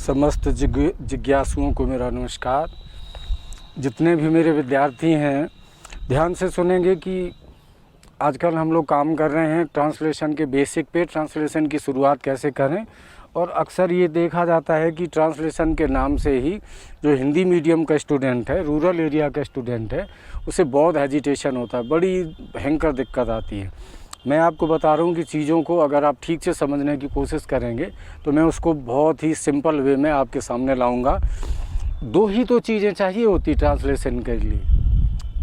समस्त जिज्ञासुओं को मेरा नमस्कार। जितने भी मेरे विद्यार्थी हैं ध्यान से सुनेंगे कि आजकल हम लोग काम कर रहे हैं ट्रांसलेशन के बेसिक पे, ट्रांसलेशन की शुरुआत कैसे करें। और अक्सर ये देखा जाता है कि ट्रांसलेशन के नाम से ही जो हिंदी मीडियम का स्टूडेंट है, रूरल एरिया का स्टूडेंट है, उसे बहुत हेजिटेशन होता है, बड़ी भयंकर दिक्कत आती है। मैं आपको बता रहा हूँ कि चीज़ों को अगर आप ठीक से समझने की कोशिश करेंगे तो मैं उसको बहुत ही सिंपल वे में आपके सामने लाऊंगा। दो ही तो चीज़ें चाहिए होती ट्रांसलेशन के लिए,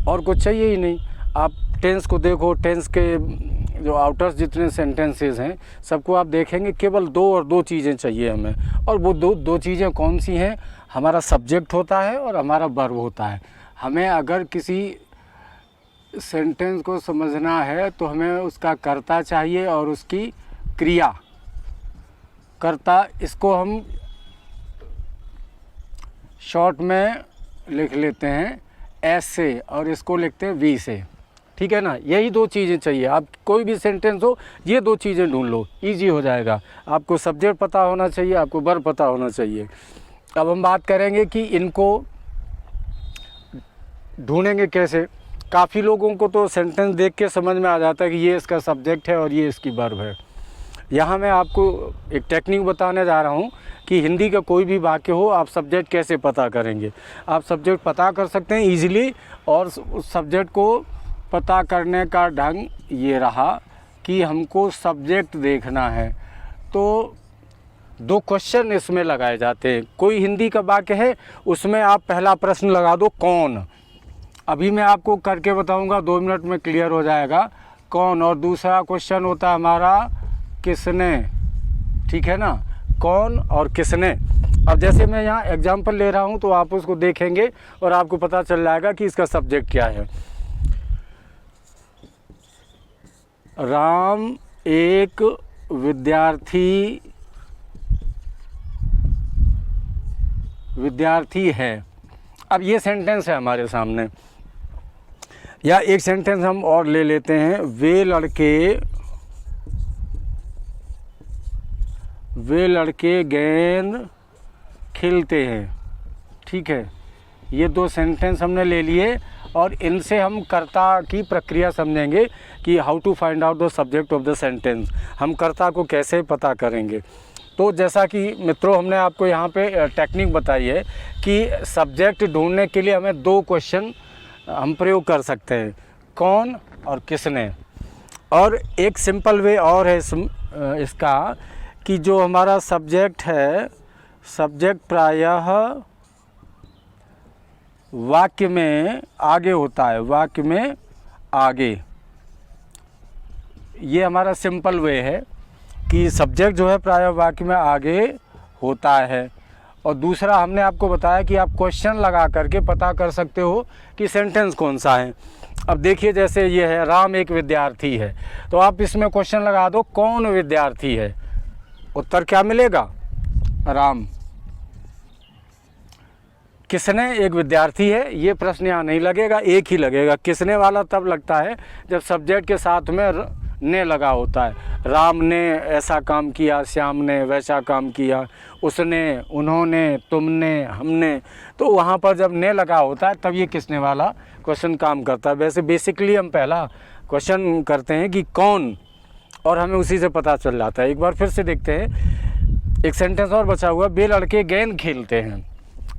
और कुछ चाहिए ही नहीं। आप टेंस को देखो, टेंस के जो आउटर्स जितने सेंटेंसेस हैं सबको आप देखेंगे, केवल दो चीज़ें चाहिए हमें। और वो दो चीज़ें कौन सी हैं? हमारा सब्जेक्ट होता है और हमारा वर्ब होता है। हमें अगर किसी सेंटेंस को समझना है तो हमें उसका कर्ता चाहिए और उसकी क्रिया। कर्ता, इसको हम शॉर्ट में लिख लेते हैं एस से और इसको लिखते हैं वी से, ठीक है ना। यही दो चीज़ें चाहिए। आप कोई भी सेंटेंस हो, ये दो चीज़ें ढूंढ लो, इजी हो जाएगा। आपको सब्जेक्ट पता होना चाहिए, आपको वर्ब पता होना चाहिए। अब हम बात करेंगे कि इनको ढूंढेंगे कैसे। काफ़ी लोगों को तो सेंटेंस देख के समझ में आ जाता है कि ये इसका सब्जेक्ट है और ये इसकी वर्ब है। यहाँ मैं आपको एक टेक्निक बताने जा रहा हूँ कि हिंदी का कोई भी वाक्य हो, आप सब्जेक्ट कैसे पता करेंगे। आप सब्जेक्ट पता कर सकते हैं ईजिली, और उस सब्जेक्ट को पता करने का ढंग ये रहा कि हमको सब्जेक्ट देखना है। तो दो क्वेश्चन इसमें लगाए जाते हैं। कोई हिंदी का वाक्य है, उसमें आप पहला प्रश्न लगा दो कौन। अभी मैं आपको करके बताऊंगा, 2 मिनट में क्लियर हो जाएगा कौन। और दूसरा क्वेश्चन होता है हमारा किसने, ठीक है ना, कौन और किसने। अब जैसे मैं यहाँ एग्जाम्पल ले रहा हूँ तो आप उसको देखेंगे और आपको पता चल जाएगा कि इसका सब्जेक्ट क्या है। राम एक विद्यार्थी है। अब ये सेंटेंस है हमारे सामने। या एक सेंटेंस हम और ले लेते हैं, वे लड़के गेंद खेलते हैं, ठीक है। ये दो सेंटेंस हमने ले लिए और इनसे हम कर्ता की प्रक्रिया समझेंगे कि how to find out the subject of the sentence. हम कर्ता को कैसे पता करेंगे। तो जैसा कि मित्रों हमने आपको यहाँ पे टेक्निक बताई है कि सब्जेक्ट ढूंढने के लिए हमें दो क्वेश्चन हम प्रयोग कर सकते हैं, कौन और किसने। और एक सिंपल वे और है इसका कि जो हमारा सब्जेक्ट है, सब्जेक्ट प्रायः वाक्य में आगे होता है, वाक्य में आगे। ये हमारा सिंपल वे है कि सब्जेक्ट जो है प्रायः वाक्य में आगे होता है। और दूसरा हमने आपको बताया कि आप क्वेश्चन लगा करके पता कर सकते हो कि सेंटेंस कौन सा है। अब देखिए जैसे ये है, राम एक विद्यार्थी है, तो आप इसमें क्वेश्चन लगा दो कौन विद्यार्थी है। उत्तर क्या मिलेगा? राम। किसने एक विद्यार्थी है, ये प्रश्न यहाँ नहीं लगेगा, एक ही लगेगा। किसने वाला तब लगता है जब सब्जेक्ट के साथ में ने लगा होता है। राम ने ऐसा काम किया, श्याम ने वैसा काम किया, उसने, उन्होंने, तुमने, हमने। तो वहाँ पर जब ने लगा होता है तब ये किसने वाला क्वेश्चन काम करता है। वैसे बेसिकली हम पहला क्वेश्चन करते हैं कि कौन, और हमें उसी से पता चल जाता है। एक बार फिर से देखते हैं, एक सेंटेंस और बचा हुआ, वे लड़के गेंद खेलते हैं।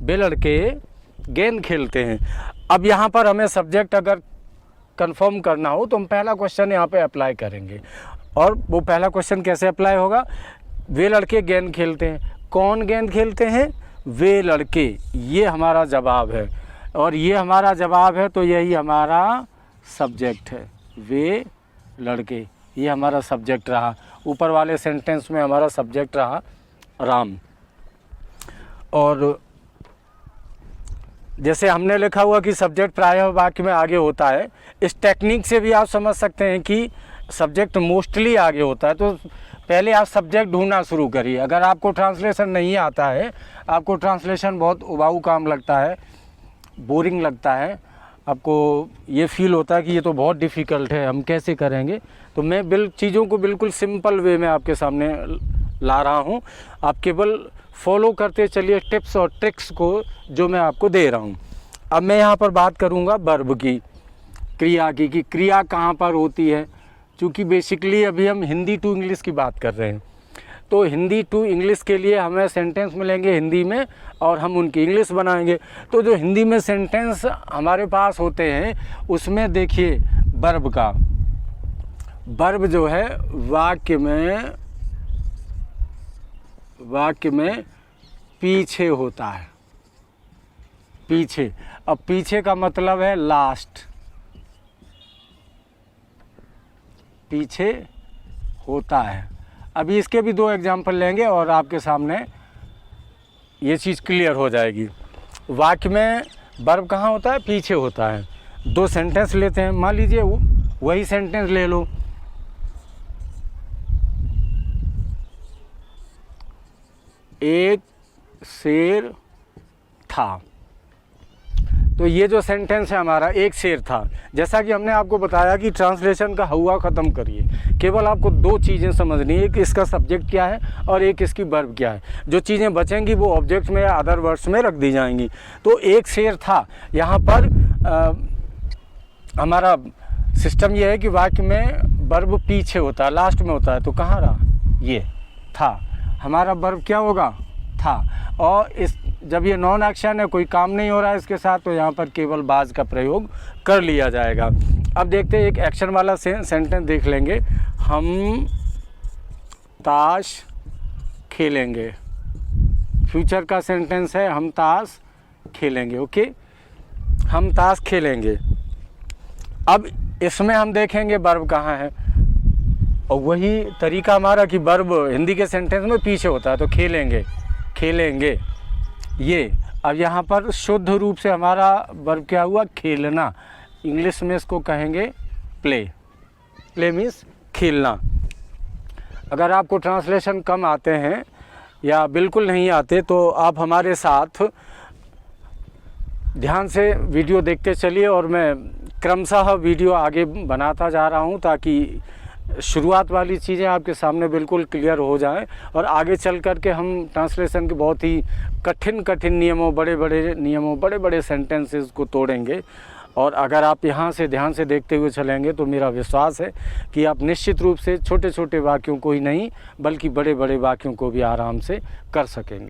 वे लड़के गेंद खेलते हैं। अब यहाँ पर हमें सब्जेक्ट अगर कंफर्म करना हो तो हम पहला क्वेश्चन यहाँ पे अप्लाई करेंगे। और वो पहला क्वेश्चन कैसे अप्लाई होगा? वे लड़के गेंद खेलते हैं। कौन गेंद खेलते हैं? वे लड़के। ये हमारा जवाब है, और ये हमारा जवाब है तो यही हमारा सब्जेक्ट है। वे लड़के, ये हमारा सब्जेक्ट रहा। ऊपर वाले सेंटेंस में हमारा सब्जेक्ट रहा राम। और जैसे हमने लिखा हुआ कि सब्जेक्ट प्रायः वाक्य में आगे होता है, इस टेक्निक से भी आप समझ सकते हैं कि सब्जेक्ट मोस्टली आगे होता है। तो पहले आप सब्जेक्ट ढूंढना शुरू करिए। अगर आपको ट्रांसलेशन नहीं आता है, आपको ट्रांसलेशन बहुत उबाऊ काम लगता है, बोरिंग लगता है, आपको ये फील होता है कि ये तो बहुत डिफ़िकल्ट है, हम कैसे करेंगे, तो मैं चीज़ों को बिल्कुल सिंपल वे में आपके सामने ला रहा हूँ। आप केवल फॉलो करते चलिए टिप्स और ट्रिक्स को जो मैं आपको दे रहा हूँ। अब मैं यहाँ पर बात करूँगा वर्ब की, क्रिया की, कि क्रिया कहाँ पर होती है। क्योंकि बेसिकली अभी हम हिंदी टू इंग्लिश की बात कर रहे हैं, तो हिंदी टू इंग्लिश के लिए हमें सेंटेंस मिलेंगे हिंदी में और हम उनकी इंग्लिश बनाएंगे। तो जो हिंदी में सेंटेंस हमारे पास होते हैं उसमें देखिए वर्ब का, वर्ब जो है वाक्य में पीछे होता है, पीछे। अब पीछे का मतलब है लास्ट, पीछे होता है। अभी इसके भी 2 एग्जाम्पल लेंगे और आपके सामने ये चीज़ क्लियर हो जाएगी। वाक्य में वर्ब कहाँ होता है, पीछे होता है। 2 सेंटेंस लेते हैं, मान लीजिए वही सेंटेंस ले लो, एक शेर था। तो ये जो सेंटेंस है हमारा, एक शेर था, जैसा कि हमने आपको बताया कि ट्रांसलेशन का हुआ ख़त्म करिए, केवल आपको 2 चीज़ें समझनी है, एक इसका सब्जेक्ट क्या है और एक इसकी वर्ब क्या है। जो चीज़ें बचेंगी वो ऑब्जेक्ट में या अदर वर्ड्स में रख दी जाएंगी। तो एक शेर था, यहाँ पर हमारा सिस्टम ये है कि वाक्य में वर्ब पीछे होता है, लास्ट में होता है। तो कहाँ रहा, ये था, हमारा वर्ब क्या होगा, था। और इस जब ये नॉन एक्शन है, कोई काम नहीं हो रहा है इसके साथ, तो यहाँ पर केवल बाज का प्रयोग कर लिया जाएगा। अब देखते हैं एक एक्शन वाला सेंटेंस देख लेंगे। हम ताश खेलेंगे, फ्यूचर का सेंटेंस है, हम ताश खेलेंगे। ओके, हम ताश खेलेंगे। अब इसमें हम देखेंगे वर्ब कहाँ है, और वही तरीका हमारा कि वर्ब हिंदी के सेंटेंस में पीछे होता है। तो खेलेंगे, खेलेंगे ये। अब यहाँ पर शुद्ध रूप से हमारा वर्ब क्या हुआ, खेलना। इंग्लिश में इसको कहेंगे प्ले, प्ले मीन्स खेलना। अगर आपको ट्रांसलेशन कम आते हैं या बिल्कुल नहीं आते तो आप हमारे साथ ध्यान से वीडियो देखते चलिए, और मैं क्रमशः वीडियो आगे बनाता जा रहा हूँ ताकि शुरुआत वाली चीज़ें आपके सामने बिल्कुल क्लियर हो जाएं, और आगे चल कर के हम ट्रांसलेशन के बहुत ही कठिन नियमों, बड़े बड़े नियमों, बड़े बड़े सेंटेंसेस को तोड़ेंगे। और अगर आप यहाँ से ध्यान से देखते हुए चलेंगे तो मेरा विश्वास है कि आप निश्चित रूप से छोटे छोटे वाक्यों को ही नहीं बल्कि बड़े बड़े वाक्यों को भी आराम से कर सकेंगे।